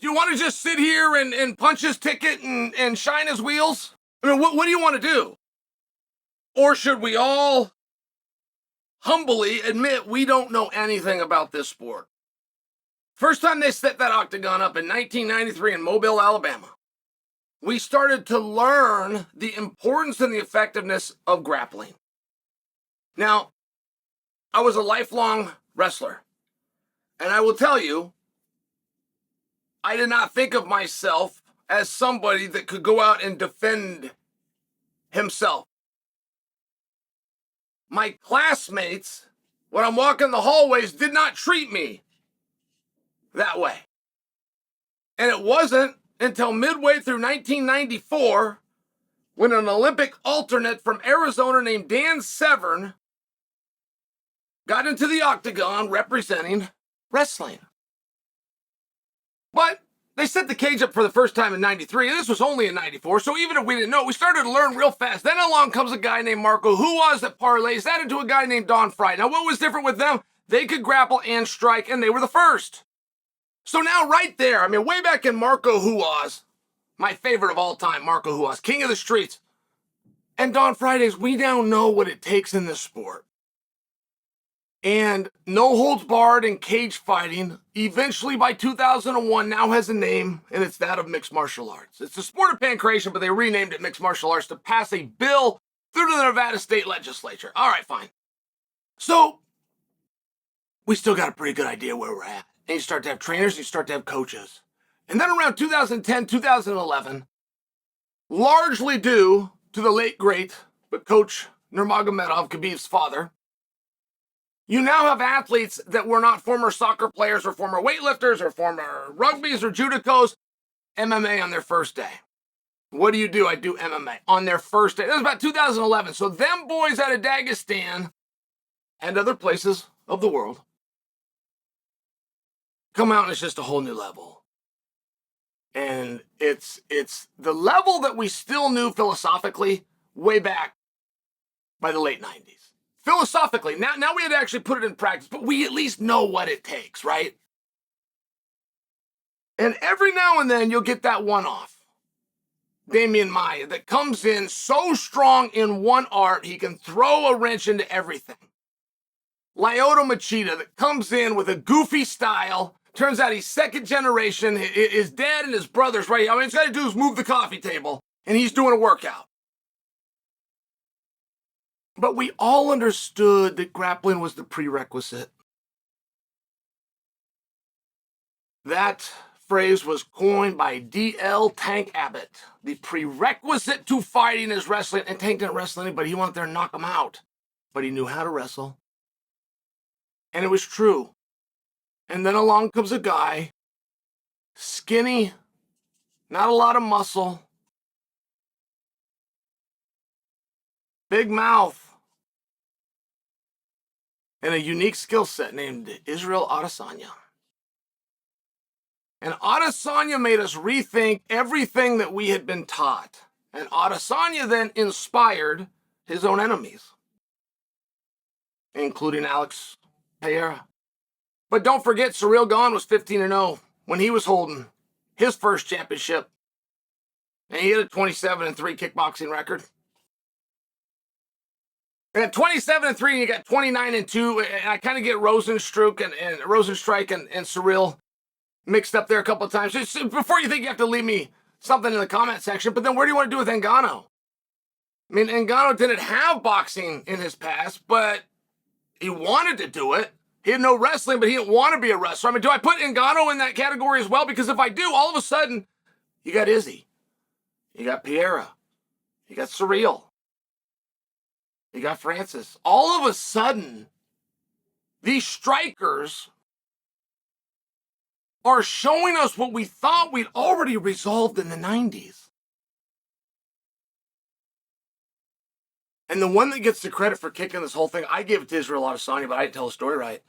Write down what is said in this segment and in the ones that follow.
Do you want to just sit here and punch his ticket and shine his wheels? I mean, what do you want to do? Or should we all humbly admit we don't know anything about this sport? First time they set that octagon up in 1993 in Mobile, Alabama, we started to learn the importance and the effectiveness of grappling. Now, I was a lifelong wrestler, and I will tell you, I did not think of myself as somebody that could go out and defend himself. My classmates, when I'm walking the hallways, did not treat me that way. And it wasn't until midway through 1994 when an Olympic alternate from Arizona named Dan Severn got into the octagon representing wrestling. But they set the cage up for the first time in 93, and this was only in 94, so even if we didn't know, we started to learn real fast. Then along comes a guy named Marco Huas that parlays that into a guy named Don Frye. Now, what was different with them? They could grapple and strike, and they were the first. So now right there, I mean, way back in Marco Huas, my favorite of all time, Marco Huas, king of the streets, and Don Fridays, we now know what it takes in this sport. And no holds barred and cage fighting, eventually by 2001, now has a name, and it's that of mixed martial arts. It's the sport of pancreation, but they renamed it mixed martial arts to pass a bill through the Nevada state legislature. All right, fine. So we still got a pretty good idea where we're at. And you start to have trainers, you start to have coaches. And then around 2010, 2011, largely due to the late great, but Coach Nurmagomedov, Khabib's father, you now have athletes that were not former soccer players or former weightlifters or former rugbies or judicos, MMA on their first day. What do? I do MMA on their first day. That was about 2011. So them boys out of Dagestan and other places of the world come out and it's just a whole new level. And it's the level that we still knew philosophically way back by the late 90s. Philosophically, now we had to actually put it in practice, but we at least know what it takes, right? And every now and then you'll get that one-off, Damian Maia, that comes in so strong in one art, he can throw a wrench into everything. Lyoto Machida that comes in with a goofy style. Turns out he's second generation. His dad and his brother's right. I mean, he's got to do is move the coffee table, and he's doing a workout. But we all understood that grappling was the prerequisite. That phrase was coined by D.L. Tank Abbott. The prerequisite to fighting is wrestling. And Tank didn't wrestle anybody. He went there and knock him out. But he knew how to wrestle. And it was true. And then along comes a guy, skinny, not a lot of muscle, big mouth, and a unique skill set named Israel Adesanya. And Adesanya made us rethink everything that we had been taught. And Adesanya then inspired his own enemies, including Alex Pereira. But don't forget, Ciryl Gane was 15-0 when he was holding his first championship. And he had a 27-3 kickboxing record. And at 27-3, you got 29-2, and I kind of get Rosenstruck and Ciryl mixed up there a couple of times. Just before you think you have to leave me something in the comment section, but then where do you want to do with Ngannou? I mean, Ngannou didn't have boxing in his past, but he wanted to do it. He had no wrestling, but he didn't want to be a wrestler. I mean, do I put Ngannou in that category as well? Because if I do, all of a sudden, you got Izzy. You got Pereira. You got Ciryl. You got Francis. All of a sudden, these strikers are showing us what we thought we'd already resolved in the 90s. And the one that gets the credit for kicking this whole thing, I give it to Israel Adesanya, but I didn't tell the story right.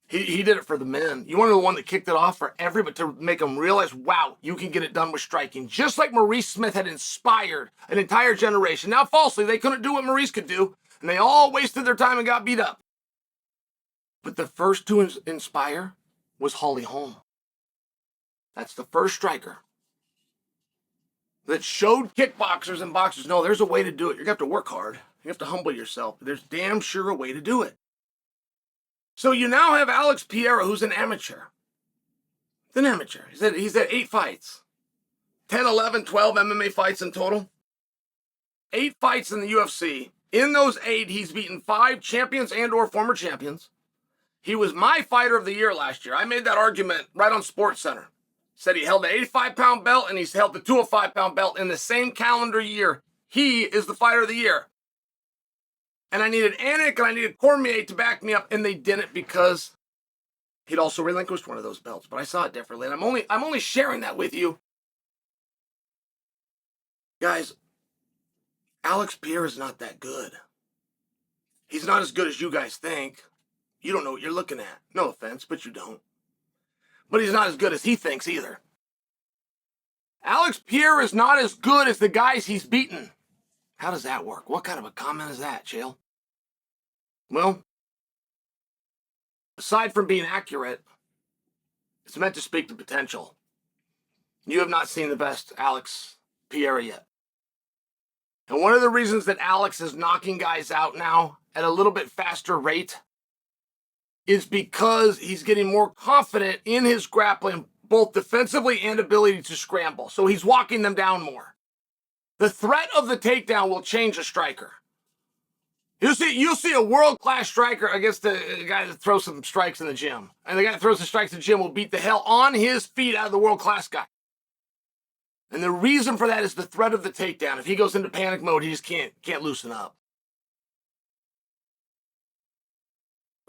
He did it for the men. You want to know the one that kicked it off for everybody to make them realize, wow, you can get it done with striking. Just like Maurice Smith had inspired an entire generation. Now, falsely, they couldn't do what Maurice could do, and they all wasted their time and got beat up. But the first to inspire was Holly Holm. That's the first striker that showed kickboxers and boxers, no, there's a way to do it. You're going to have to work hard. You have to humble yourself. There's damn sure a way to do it. So you now have Alex Pereira, who's an amateur. He's an amateur. He's at 8 fights. 10, 11, 12 MMA fights in total. 8 fights in the UFC. In those 8, he's beaten 5 champions and or former champions. He was my fighter of the year last year. I made that argument right on SportsCenter. Said he held the 85-pound belt and he's held the 205-pound belt in the same calendar year. He is the fighter of the year. And I needed Anik and I needed Cormier to back me up, and they didn't because he'd also relinquished one of those belts. But I saw it differently, and I'm only sharing that with you. Guys, Alex Pereira is not that good. He's not as good as you guys think. You don't know what you're looking at. No offense, but you don't. But he's not as good as he thinks either. Alex Pereira is not as good as the guys he's beaten. How does that work? What kind of a comment is that, Chael? Well, aside from being accurate, it's meant to speak to potential. You have not seen the best Alex Pereira yet. And one of the reasons that Alex is knocking guys out now at a little bit faster rate is because he's getting more confident in his grappling, both defensively and ability to scramble. So he's walking them down more. The threat of the takedown will change a striker. You'll see a world-class striker against the guy that throws some strikes in the gym. And the guy that throws the strikes in the gym will beat the hell on his feet out of the world-class guy. And the reason for that is the threat of the takedown. If he goes into panic mode, he just can't loosen up.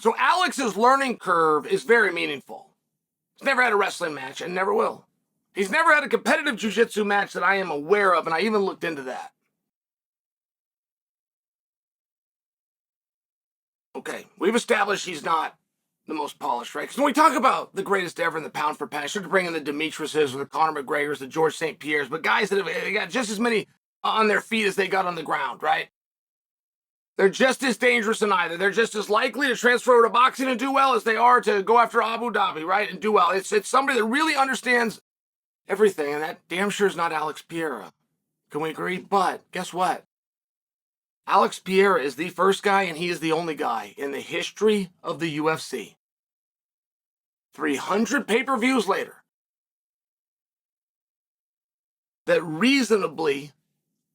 So Alex's learning curve is very meaningful. He's never had a wrestling match and never will. He's never had a competitive jiu-jitsu match that I am aware of, and I even looked into that. Okay, we've established he's not the most polished, right? Because when we talk about the greatest ever in the pound for pound, I should bring in the Demetriuses or the Conor McGregors, the George St. Pierres, but guys that have got just as many on their feet as they got on the ground, right? They're just as dangerous in either. They're just as likely to transfer over to boxing and do well as they are to go after Abu Dhabi, right, and do well. It's somebody that really understands everything, and that damn sure is not Alex Pereira. Can we agree? But guess what? Alex Pereira is the first guy, and he is the only guy in the history of the UFC. 300 pay-per-views later, that reasonably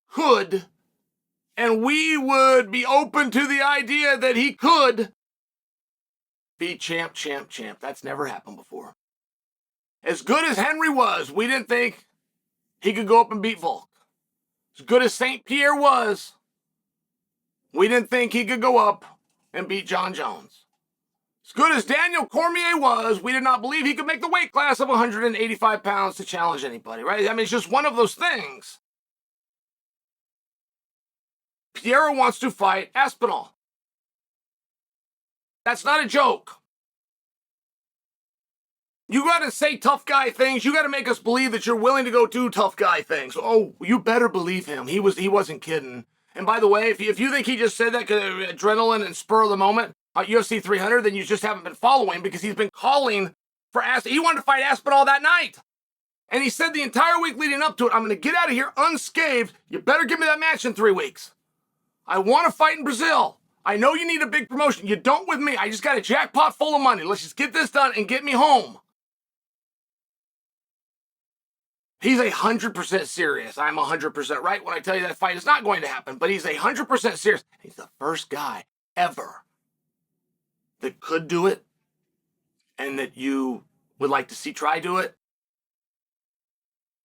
could, and we would be open to the idea that he could be champ. That's never happened before. As good as Henry was, we didn't think he could go up and beat Volk. As good as St. Pierre was, we didn't think he could go up and beat Jon Jones. As good as Daniel Cormier was, we did not believe he could make the weight class of 185 pounds to challenge anybody, right? I mean, it's just one of those things. Pereira wants to fight Aspinall. That's not a joke. You got to say tough guy things. You got to make us believe that you're willing to go do tough guy things. Oh, you better believe him. He wasn't kidding. And by the way, if you think he just said that because of adrenaline and spur of the moment at UFC 300, then you just haven't been following, because he's been calling for He wanted to fight Aspinall that night. And he said the entire week leading up to it, I'm going to get out of here unscathed. You better give me that match in 3 weeks. I want to fight in Brazil. I know you need a big promotion. You don't with me. I just got a jackpot full of money. Let's just get this done and get me home. He's 100% serious. I'm 100% right when I tell you that fight is not going to happen, but he's 100% serious. He's the first guy ever that could do it and that you would like to see try do it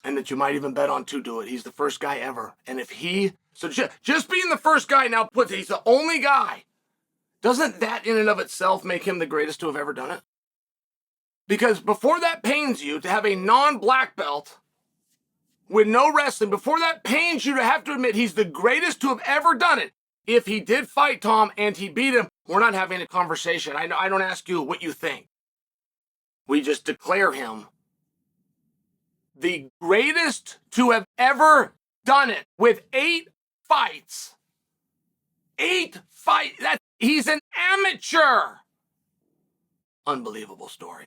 and that you might even bet on to do it. He's the first guy ever. And if just being the first guy now he's the only guy. Doesn't that in and of itself make him the greatest to have ever done it? Because before that pains you to have a non-black belt with no wrestling, before that pains you to have to admit he's the greatest to have ever done it, if he did fight Tom and he beat him, we're not having a conversation. I don't ask you what you think. We just declare him the greatest to have ever done it with 8 fights. 8 fights. He's an amateur. Unbelievable story.